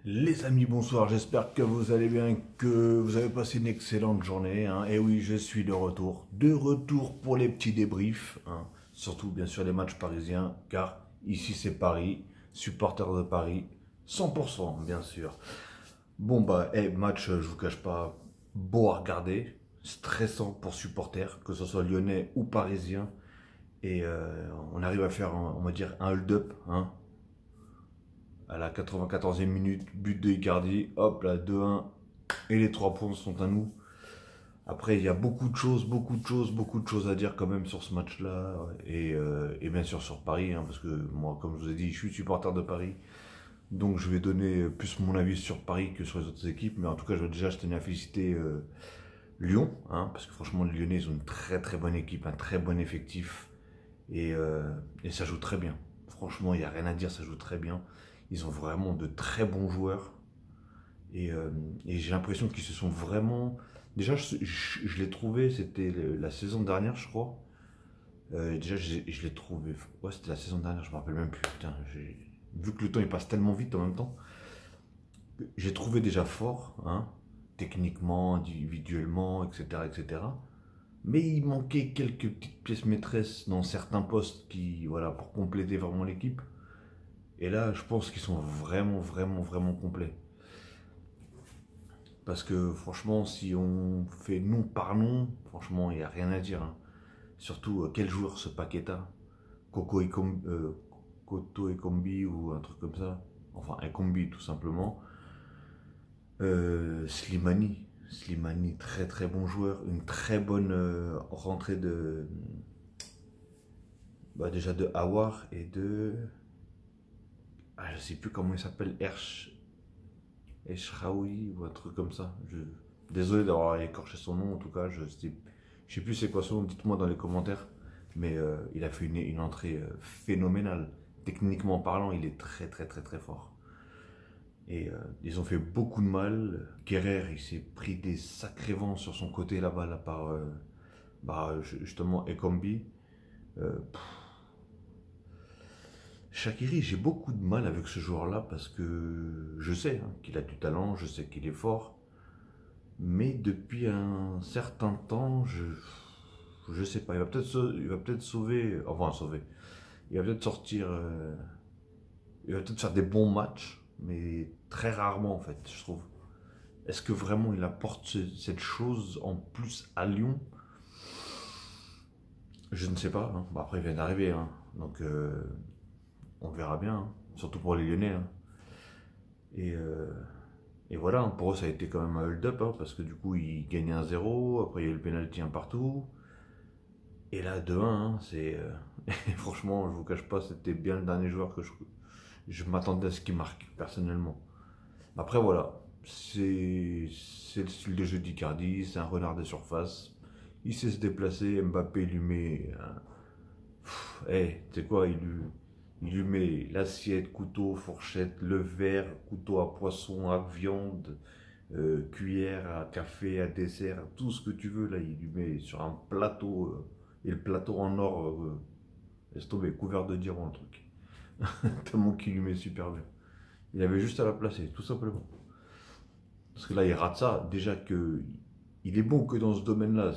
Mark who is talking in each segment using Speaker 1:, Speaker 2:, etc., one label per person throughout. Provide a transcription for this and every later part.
Speaker 1: Les amis, bonsoir, j'espère que vous allez bien, que vous avez passé une excellente journée. Et oui, je suis de retour. De retour pour les petits débriefs. Surtout, bien sûr, les matchs parisiens, car ici c'est Paris, supporter de Paris, 100%, bien sûr. Bon, match, je vous cache pas, beau à regarder, stressant pour supporters, que ce soit lyonnais ou parisien. Et on arrive à faire, on va dire, un hold-up, à la 94e minute, but de Icardi, hop là, 2-1, et les 3 points sont à nous. Après, il y a beaucoup de choses à dire quand même sur ce match-là, et bien sûr sur Paris, parce que moi, comme je vous ai dit, je suis supporter de Paris, donc je vais donner plus mon avis sur Paris que sur les autres équipes, mais en tout cas, je tenais à féliciter Lyon, parce que franchement, les Lyonnais, ils ont une très bonne équipe, un très bon effectif, et ça joue très bien. Franchement, il n'y a rien à dire, ça joue très bien. Ils ont vraiment de très bons joueurs. Et j'ai l'impression qu'ils se sont vraiment... Déjà, je l'ai trouvé, c'était la saison dernière, je crois. Déjà, je l'ai trouvé... Ouais, c'était la saison dernière, je me rappelle même plus. Putain, vu que le temps, il passe tellement vite en même temps. J'ai trouvé déjà fort, techniquement, individuellement, etc., etc. Mais il manquait quelques petites pièces maîtresses dans certains postes qui, voilà, pour compléter vraiment l'équipe. Et là, je pense qu'ils sont vraiment complets. Parce que franchement, si on fait nom par nom, franchement, il n'y a rien à dire. Surtout, quel joueur ce Paqueta, Koto Ekombi ou un truc comme ça. Enfin, Ekombi tout simplement. Slimani, très bon joueur. Une très bonne rentrée de... déjà de Awar et de... je sais plus comment il s'appelle, Eshraoui ou un truc comme ça. Désolé d'avoir écorché son nom, en tout cas, je sais plus c'est quoi son nom, dites-moi dans les commentaires. Mais il a fait une entrée phénoménale. Techniquement parlant, il est très fort. Et ils ont fait beaucoup de mal. Guerrer, il s'est pris des sacrés vents sur son côté là-bas, là, par justement Ekombi. Euh, Shaqiri, j'ai beaucoup de mal avec ce joueur-là parce que je sais qu'il a du talent, je sais qu'il est fort. Mais depuis un certain temps, je sais pas, il va peut-être sauver, enfin sauver, il va peut-être sortir, il va peut-être faire des bons matchs, mais très rarement en fait, je trouve. Est-ce que vraiment il apporte cette chose en plus à Lyon? Je ne sais pas. Après, il vient d'arriver, donc on verra bien, surtout pour les Lyonnais. Et, euh, et voilà, pour eux, ça a été quand même un hold-up, parce que du coup, ils gagnaient 1-0, après il y a eu le penalty un partout. Et là, 2-1, c'est... franchement, je vous cache pas, c'était bien le dernier joueur que je m'attendais à ce qu'il marque, personnellement. Après, voilà, c'est le style de jeu d'Icardi, c'est un renard de surface. Il sait se déplacer, Mbappé lui met... tu sais quoi, il lui met l'assiette, couteau, fourchette, le verre, couteau à poisson, à viande, cuillère à café, à dessert, tout ce que tu veux, là, il lui met sur un plateau, et le plateau en or, laisse tomber, couvert de diamants, le truc. Tellement qu'il lui met super bien. Il avait juste à la placer, tout simplement. Parce que là, il rate ça, déjà que il est bon que dans ce domaine-là.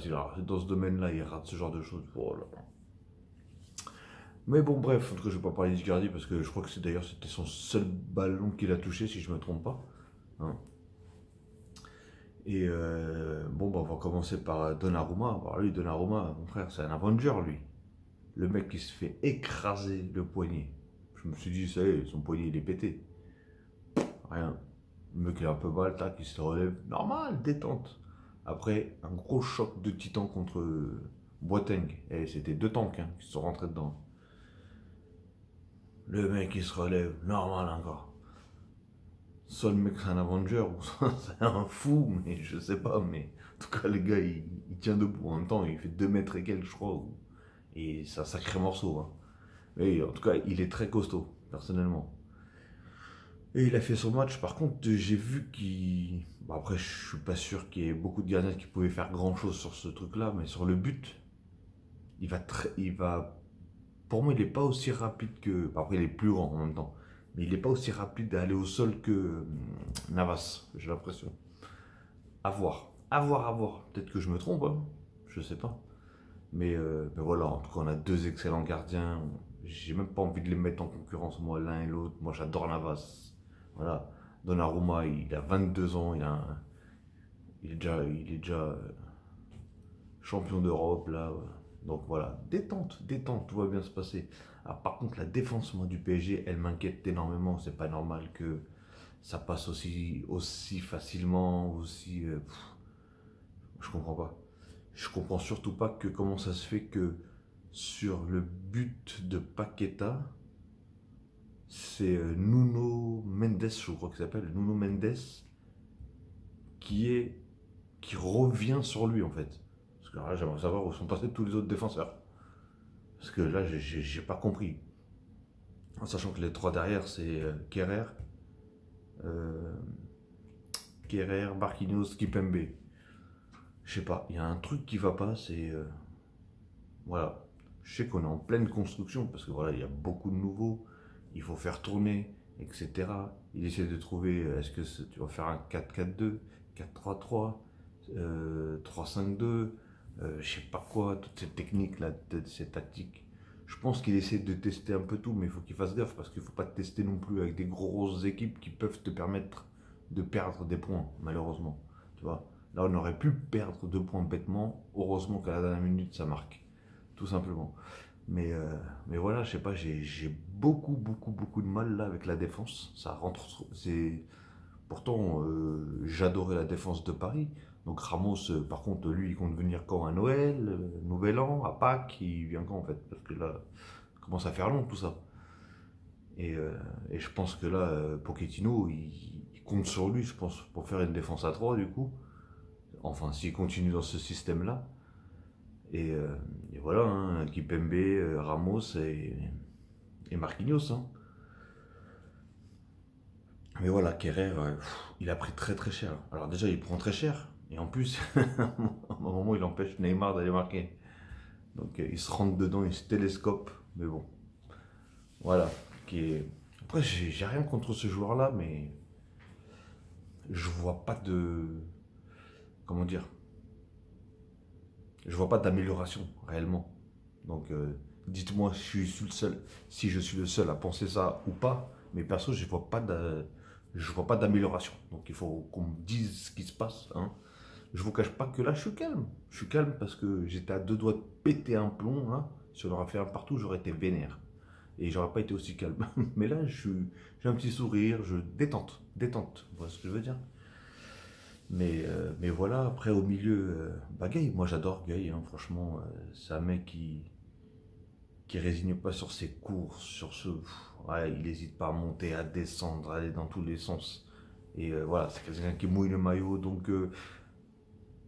Speaker 1: Dans ce domaine-là, il rate ce genre de choses. Oh là là. Mais bon, bref, en tout cas, je ne vais pas parler d'Icardi parce que je crois que c'était son seul ballon qu'il a touché, si je ne me trompe pas. Hein. Et on va commencer par Donnarumma. Alors lui, Donnarumma, mon frère, c'est un Avenger, lui. Le mec qui se fait écraser le poignet. Je me suis dit, ça y est, son poignet, il est pété. Rien. Le mec, il a un peu mal, tac, il se relève. Normal, détente. Après, un gros choc de titan contre Boateng. Et c'était 2 tanks qui se sont rentrés dedans. Le mec, il se relève, normal encore. Soit le mec c'est un Avenger, ou soit c'est un fou, mais je sais pas, mais en tout cas, le gars, il tient debout. En même temps, il fait 2 mètres et quelques, je crois, et c'est un sacré morceau. Mais en tout cas, il est très costaud, personnellement. Et il a fait son match. Par contre, j'ai vu qu'il... Bon, après, je suis pas sûr qu'il y ait beaucoup de gardiens qui pouvaient faire grand chose sur ce truc-là, mais sur le but, il va... Pour moi, il est pas aussi rapide que... Après, il est plus grand en même temps. Mais il n'est pas aussi rapide à aller au sol que Navas, j'ai l'impression. À voir. À voir, à voir. Peut-être que je me trompe, hein. Je sais pas. Mais voilà, en tout cas, on a deux excellents gardiens. J'ai même pas envie de les mettre en concurrence, moi, l'un et l'autre. Moi, j'adore Navas. Voilà. Donnarumma, il a 22 ans, il est déjà champion d'Europe, là. Donc voilà, détente, détente, tout va bien se passer. Ah, par contre, la défense, moi, du PSG, elle m'inquiète énormément. C'est pas normal que ça passe aussi facilement, je comprends pas. Je comprends surtout pas que comment ça se fait que sur le but de Paqueta, c'est Nuno Mendes, je crois qu'il s'appelle, Nuno Mendes, qui est qui revient sur lui en fait. Parce que là, j'aimerais savoir où sont passés tous les autres défenseurs. Parce que là, j'ai pas compris. En sachant que les trois derrière, c'est euh, Kerrer, Marquinhos, Kipembe. Je sais pas, il y a un truc qui va pas, c'est voilà. Je sais qu'on est en pleine construction parce que voilà, il y a beaucoup de nouveaux, il faut faire tourner, etc. Il essaie de trouver, est-ce que tu vas faire un 4-4-2, 4-3-3, 3-5-2, je sais pas quoi, toutes ces techniques là, ces tactiques. Je pense qu'il essaie de tester un peu tout, mais il faut qu'il fasse gaffe parce qu'il ne faut pas te tester non plus avec des grosses équipes qui peuvent te permettre de perdre des points, malheureusement. Tu vois, là on aurait pu perdre 2 points bêtement, heureusement qu'à la dernière minute ça marque tout simplement. Mais voilà, je sais pas, j'ai beaucoup de mal là avec la défense. Ça rentre, pourtant j'adorais la défense de Paris. Donc Ramos, par contre, lui, il compte venir quand à Noël, Nouvel An, à Pâques, il vient quand en fait? Parce que là, ça commence à faire long tout ça. Et je pense que là, Pochettino, il compte sur lui, je pense, pour faire une défense à 3 du coup. Enfin, s'il continue dans ce système-là. Et voilà, hein, Kipembe, Ramos et Marquinhos. Hein. Mais voilà, Kerrer, il a pris très très cher. Alors déjà, il prend très cher. Et en plus, à un moment, il empêche Neymar d'aller marquer. Donc il se rentre dedans, il se télescope. Mais bon, voilà. Après, j'ai rien contre ce joueur-là, mais je vois pas de... Comment dire? Je vois pas d'amélioration réellement. Donc, dites-moi si je suis le seul à penser ça ou pas. Mais perso, je vois pas d'amélioration. Donc, il faut qu'on me dise ce qui se passe. Hein. Je vous cache pas que là, je suis calme. Je suis calme parce que j'étais à 2 doigts de péter un plomb. Hein. Si on aurait fait un partout, j'aurais été vénère. Et j'aurais pas été aussi calme. Mais là, j'ai un petit sourire, je détente, détente. Vous voyez ce que je veux dire? Mais voilà, après au milieu, bah Gay, moi j'adore Gay, hein, franchement, c'est un mec qui résigne pas sur ses courses, ouais, il n'hésite pas à monter, à descendre, à aller dans tous les sens. Et voilà, c'est quelqu'un qui mouille le maillot, donc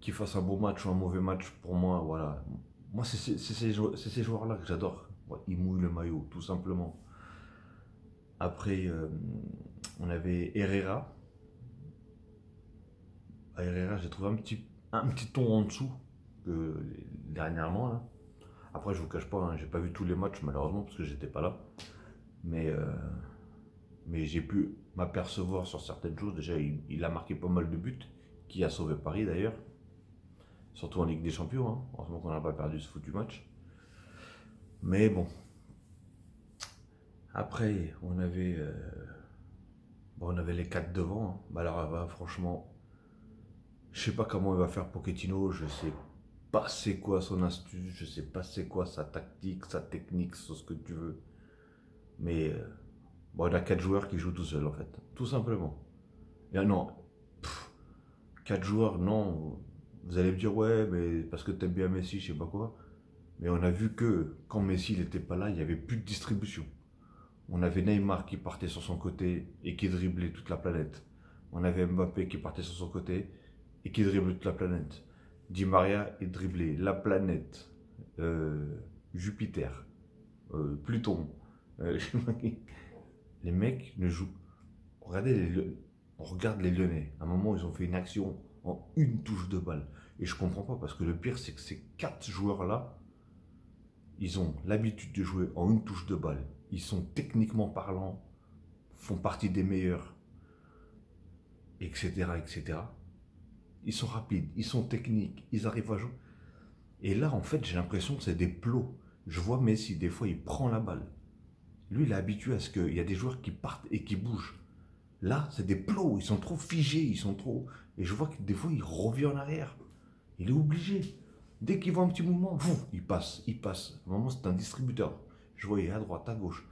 Speaker 1: qu'il fasse un beau match ou un mauvais match, pour moi, voilà. Moi, c'est ces joueurs-là que j'adore. Ouais, ils mouillent le maillot, tout simplement. Après, on avait Herrera. À Herrera, j'ai trouvé un petit ton en dessous que dernièrement. Là. Après, je vous cache pas, hein, j'ai pas vu tous les matchs malheureusement parce que j'étais pas là. Mais, euh, mais j'ai pu m'apercevoir sur certaines choses. Déjà, il a marqué pas mal de buts, qui a sauvé Paris d'ailleurs. Surtout en Ligue des Champions. Hein. Heureusement qu'on n'a pas perdu ce foutu match. Mais bon. Après, on avait les 4 devant. Hein. Bah alors, bah, franchement, je sais pas comment il va faire Pochettino. Je sais pas c'est quoi son astuce. Je sais pas c'est quoi sa tactique, sa technique, ce que tu veux. Mais bon, il y a 4 joueurs qui jouent tout seuls en fait. Tout simplement. Et non, 4 joueurs, non. Vous allez me dire, ouais, mais parce que t'aimes bien Messi, je sais pas quoi. Mais on a vu que quand Messi n'était pas là, il n'y avait plus de distribution. On avait Neymar qui partait sur son côté et qui driblait toute la planète. On avait Mbappé qui partait sur son côté et qui driblait toute la planète. Di Maria est driblé la planète, Jupiter, Pluton. euh, les mecs ne jouent. Regardez on regarde les Lyonnais. À un moment, ils ont fait une action en une touche de balle. Et je comprends pas parce que le pire, c'est que ces 4 joueurs-là, ils ont l'habitude de jouer en une touche de balle. Ils sont techniquement parlant font partie des meilleurs, etc., etc. Ils sont rapides, ils sont techniques, ils arrivent à jouer. Et là, en fait, j'ai l'impression que c'est des plots. Je vois Messi, des fois, il prend la balle. Lui, il est habitué à ce qu'il y a des joueurs qui partent et qui bougent. Là, c'est des plots, ils sont trop figés, ils sont trop... Et je vois que des fois, il revient en arrière. Il est obligé. Dès qu'il voit un petit mouvement, il passe, il passe. Vraiment, c'est un distributeur. Je voyais à droite, à gauche.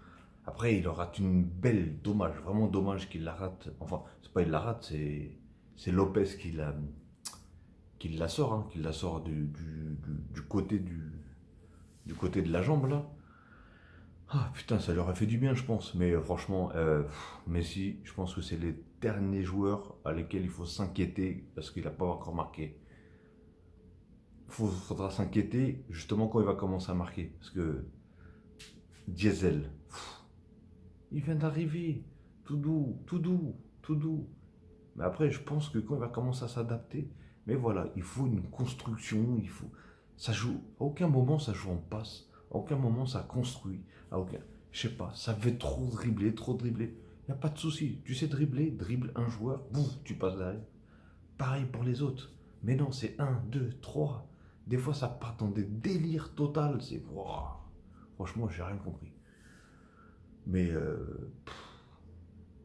Speaker 1: Après, il en rate une belle, dommage, vraiment dommage qu'il la rate. Enfin, c'est pas il la rate, c'est Lopez qui la sort, hein, qui la sort du côté de la jambe, là. Ah putain, ça leur a fait du bien, je pense. Mais franchement, Messi, je pense que c'est les derniers joueurs à lesquels il faut s'inquiéter parce qu'il n'a pas encore marqué. Faudra s'inquiéter justement quand il va commencer à marquer. Parce que Diesel, il vient d'arriver, tout doux, tout doux, tout doux. Mais après, je pense que quand il va commencer à s'adapter, mais voilà, il faut une construction, il faut... Ça joue, à aucun moment ça joue en passe, à aucun moment ça construit, à aucun... Je sais pas, ça fait trop dribbler, trop dribbler. Il n'y a pas de souci, tu sais dribbler, dribble un joueur, boum, tu passes derrière. Pareil pour les autres. Mais non, c'est un, deux, trois. Des fois, ça part dans des délires total. C'est... Wow. Franchement, j'ai rien compris. Mais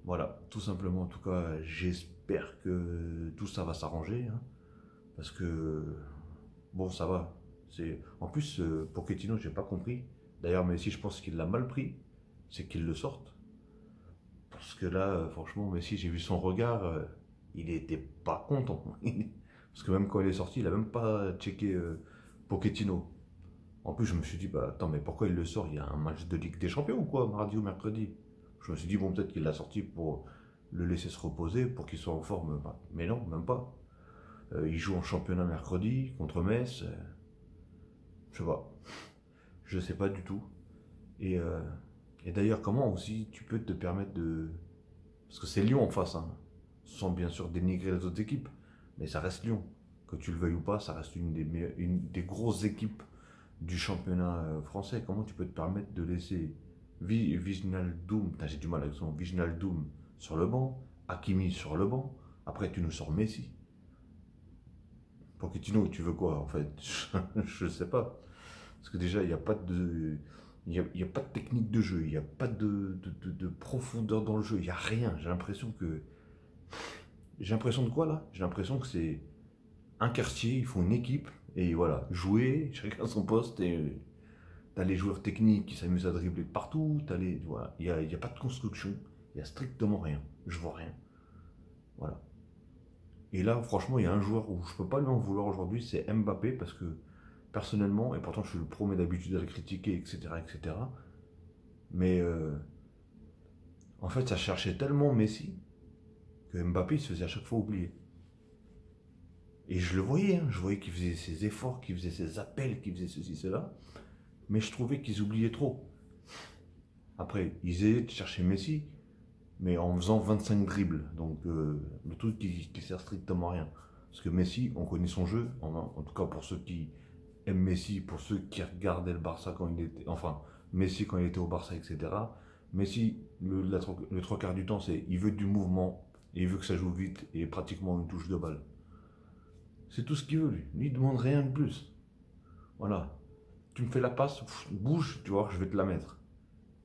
Speaker 1: voilà, tout simplement. En tout cas, j'espère que tout ça va s'arranger. Hein, parce que, bon, ça va. En plus, Pochettino, j'ai pas compris. D'ailleurs, Messi, je pense qu'il l'a mal pris. C'est qu'il le sorte. Parce que là, franchement, Messi, j'ai vu son regard. Il était pas content. Parce que même quand il est sorti, il a même pas checké Pochettino. En plus, je me suis dit, bah attends, mais pourquoi il le sort? Il y a un match de Ligue des Champions ou quoi, mardi ou mercredi? Je me suis dit, bon, peut-être qu'il l'a sorti pour le laisser se reposer, pour qu'il soit en forme. Bah, mais non, même pas. Il joue en championnat mercredi contre Metz. Je sais pas. Je sais pas du tout. Et, euh, et d'ailleurs, comment aussi tu peux te permettre de... Parce que c'est Lyon en face, hein, sans bien sûr dénigrer les autres équipes, mais ça reste Lyon. Que tu le veuilles ou pas, ça reste une des grosses équipes du championnat français. Comment tu peux te permettre de laisser Wijnaldum, j'ai du mal avec son Wijnaldum sur le banc, Hakimi sur le banc, après tu nous sors Messi. Pochettino, tu veux quoi en fait? Je sais pas. Parce que déjà, il n'y a pas de... Il y a pas de technique de jeu, il n'y a pas de profondeur dans le jeu, il n'y a rien. J'ai l'impression que... J'ai l'impression de quoi là? J'ai l'impression que c'est un quartier, il faut une équipe, et voilà, jouer, chacun son poste, et t'as les joueurs techniques qui s'amusent à dribbler de partout, voilà, il y a pas de construction, il n'y a strictement rien, je vois rien. Voilà. Et là, franchement, il y a un joueur où je peux pas lui en vouloir aujourd'hui, c'est Mbappé, parce que personnellement, et pourtant je suis le premier d'habitude à le critiquer, etc., etc., mais en fait, ça cherchait tellement Messi que Mbappé il se faisait à chaque fois oublier. Et je le voyais, hein, je voyais qu'il faisait ses efforts, qu'il faisait ses appels, qu'il faisait ceci, cela, mais je trouvais qu'ils oubliaient trop. Après, ils essayaient de chercher Messi, mais en faisant 25 dribbles, donc le truc qui sert strictement à rien. Parce que Messi, on connaît son jeu, en tout cas pour ceux qui aiment Messi, pour ceux qui regardaient le Barça quand il était, enfin, Messi quand il était au Barça, etc. Messi, le trois quarts du temps, c'est il veut du mouvement, et il veut que ça joue vite, et pratiquement une touche de balle. C'est tout ce qu'il veut, lui. Lui, il demande rien de plus. Voilà. Tu me fais la passe, bouge, tu vois, je vais te la mettre.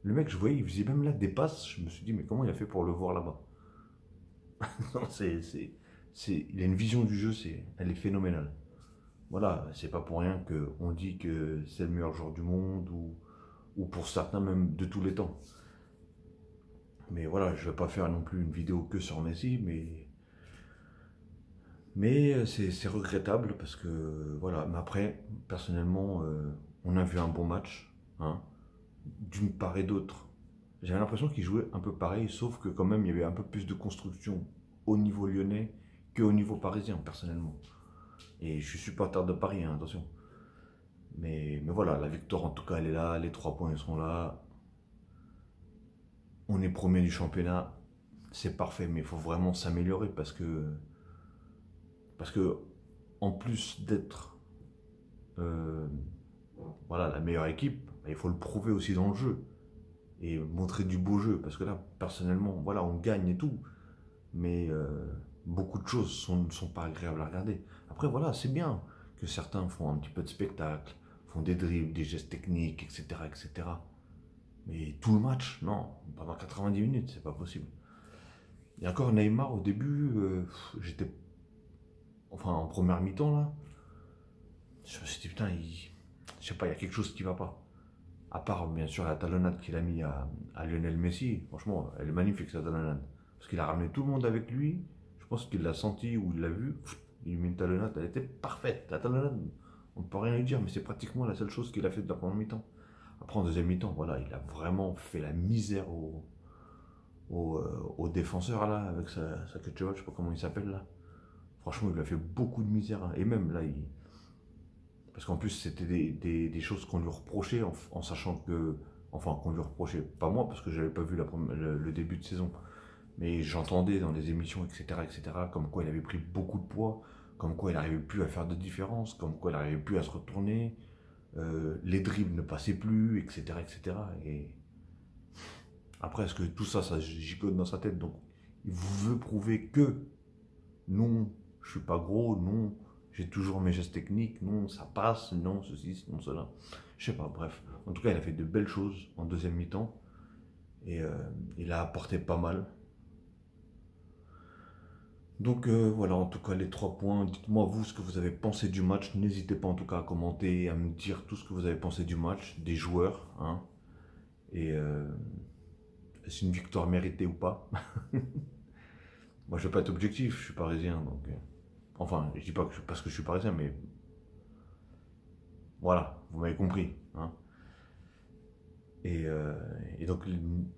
Speaker 1: Le mec, je voyais, il faisait même là des passes, je me suis dit, mais comment il a fait pour le voir là-bas? Non, il a une vision du jeu, elle est phénoménale. Voilà, c'est pas pour rien qu'on dit que c'est le meilleur joueur du monde, ou pour certains même de tous les temps. Mais voilà, je vais pas faire non plus une vidéo que sur Messi, mais c'est regrettable parce que, voilà, mais après, personnellement, on a vu un bon match, hein, d'une part et d'autre. J'avais l'impression qu'ils jouaient un peu pareil, sauf que quand même, il y avait un peu plus de construction au niveau lyonnais qu'au niveau parisien, personnellement. Et je suis supporter de Paris, hein, attention. Mais voilà, la victoire, en tout cas, elle est là, les 3 points, ils sont là. On est premier du championnat, c'est parfait, mais il faut vraiment s'améliorer parce que en plus d'être voilà, la meilleure équipe, il faut le prouver aussi dans le jeu. et montrer du beau jeu. Parce que là, personnellement, voilà, on gagne et tout. Mais beaucoup de choses ne sont pas agréables à regarder. Après, voilà, c'est bien que certains font un petit peu de spectacle, font des dribbles, des gestes techniques, etc., etc. Mais tout le match, non, pendant 90 minutes, c'est pas possible. Et encore Neymar, au début, j'étais. Enfin, en première mi-temps, là, je me suis dit, putain, je sais pas, il y a quelque chose qui va pas. À part, bien sûr, la talonnade qu'il a mis à Lionel Messi, franchement, elle est magnifique, cette talonnade. Parce qu'il a ramené tout le monde avec lui, je pense qu'il l'a senti ou il l'a vu, il met une talonnade, elle était parfaite. La talonnade, on ne peut rien lui dire, mais c'est pratiquement la seule chose qu'il a fait de la première mi-temps. Après, en deuxième mi-temps, voilà, il a vraiment fait la misère au défenseur, là, avec sa queue de cheval, je sais pas comment il s'appelle, là. Franchement, il lui a fait beaucoup de misère, hein. Et même, là, parce qu'en plus, c'était des choses qu'on lui reprochait en sachant que. Enfin, qu'on lui reprochait. Pas moi, parce que j'avais pas vu le début de saison. Mais j'entendais dans les émissions, etc., etc., comme quoi il avait pris beaucoup de poids, comme quoi il n'arrivait plus à faire de différence, comme quoi il n'arrivait plus à se retourner, les dribbles ne passaient plus, etc., etc. Et après, est-ce que tout ça, ça gigote dans sa tête? Donc, il veut prouver que non, je suis pas gros, non, j'ai toujours mes gestes techniques, non, ça passe, non, ceci, non, cela. Je sais pas, bref. En tout cas, il a fait de belles choses en deuxième mi-temps et il a apporté pas mal. Donc voilà, en tout cas, les 3 points. Dites-moi vous ce que vous avez pensé du match. N'hésitez pas en tout cas à commenter, à me dire tout ce que vous avez pensé du match, des joueurs, hein. Et est-ce une victoire méritée ou pas? Moi, je vais pas être objectif, je suis parisien, donc. Enfin, je dis pas que parce que je suis parisien, mais voilà, vous m'avez compris, hein. Et, euh, et donc,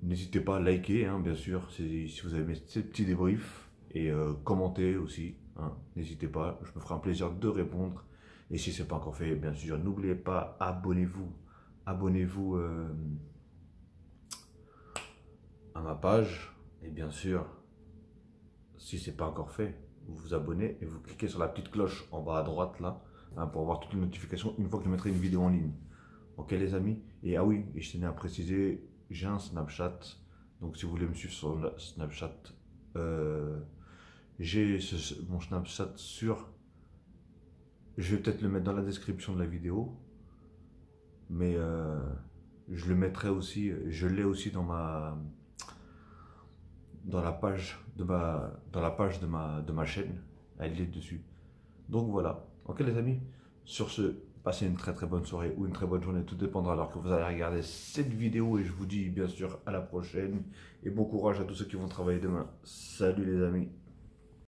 Speaker 1: n'hésitez pas à liker, hein, bien sûr, si vous avez aimé ces petits débriefs. Et commenter aussi, hein, n'hésitez pas, je me ferai un plaisir de répondre. Et si ce n'est pas encore fait, bien sûr, n'oubliez pas, abonnez-vous. Abonnez-vous à ma page. Et bien sûr, si ce n'est pas encore fait, vous vous abonnez et vous cliquez sur la petite cloche en bas à droite là, hein, pour avoir toutes les notifications une fois que je mettrai une vidéo en ligne. Ok les amis? Et ah oui, et je tenais à préciser, j'ai un Snapchat. Donc si vous voulez me suivre sur le Snapchat, j'ai mon Snapchat sur. Je vais peut-être le mettre dans la description de la vidéo. Mais je le mettrai aussi. Je l'ai aussi dans la page de ma chaîne. Elle est dessus. Donc voilà. Ok les amis. Sur ce, passez une très très bonne soirée ou une très bonne journée. Tout dépendra alors que vous allez regarder cette vidéo. Et je vous dis bien sûr à la prochaine. Et bon courage à tous ceux qui vont travailler demain. Salut les amis.